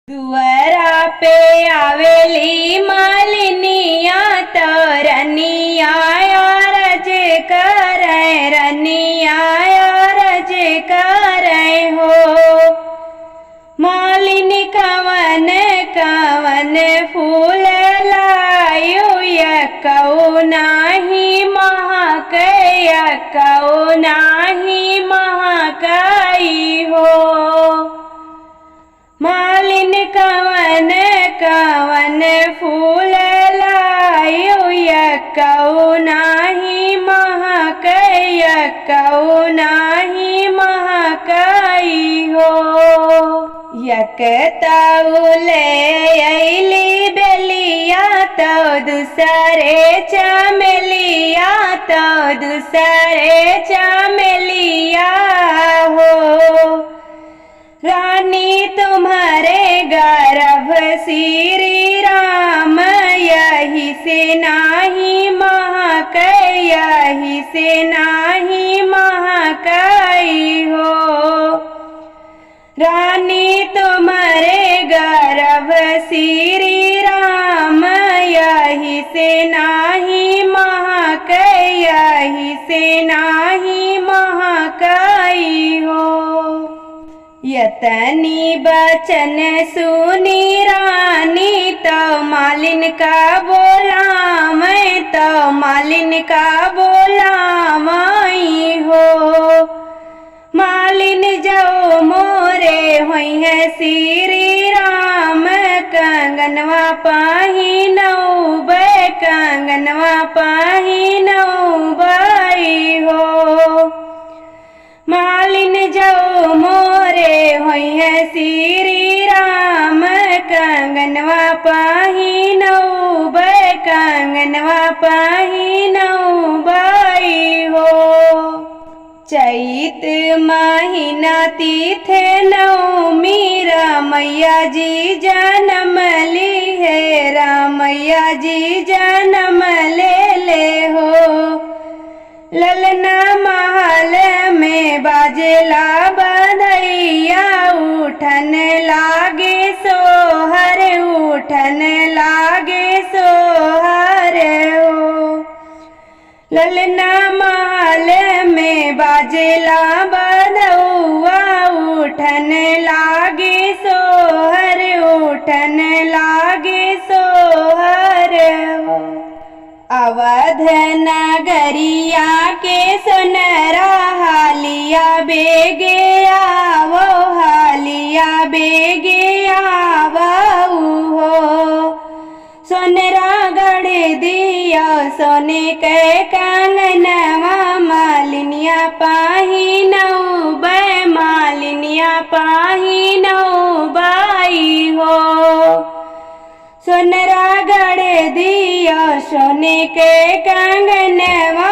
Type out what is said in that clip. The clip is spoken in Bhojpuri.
दुआरा पे आवेली मालिनिया तो रनिया रज करे रनिया रज करे हो। मालिनी कवन कवन फूल लायो यकौ नाही महकै यकौ नाही महकै हो। मालिन कवन कवन फूल लायो यकौ नाही महकै यकौ नाही महकै हो। यकतौले अइली बेलिया तो दूसरे चमेलिया तो दूसरे चमेलिया हो। रानी तुम्हारे गर्भ श्री राम यही से नाही महकै यही से नाही महकै हो। रानी तुम्हारे गर्भ श्री राम यही से नाही महकै यही से नाही महकै हो। यतनी बचन सुनी रानी तो मालिन का बोला मैं तो मालिन का बोला मैं हो। मालिन जाओ मोरे होई है श्री राम कंगनवा पहिनौ बै कंगनवा पहिनौ बै हो। मालिन जाओ मोरे होई है श्री राम कंगनवा पहिनौ बै कंगनवा पहिनौ बै हो। चैत महीना तीथ नवमी रामैया जी जन्म ली है रामैया जी जन्म ले हो। ललना महल में बाजेला बधैया उठन लागे सोहर उठन लागे सोहर हो। ललना महल में बाजेला बधौआ उठन लागे सोहर उठन लागे सोहर हो। अवध नगरिया के सुनरा हालिया बेगे आवो हालिया बेगे आवो हो। सोनरा गढ़ दिया सोने के कंगनवा मालिनिया पहिनौ बै मालिनिया पहिनौ बै हो। सोनरा गढ़ दिया सोने के कंगनवा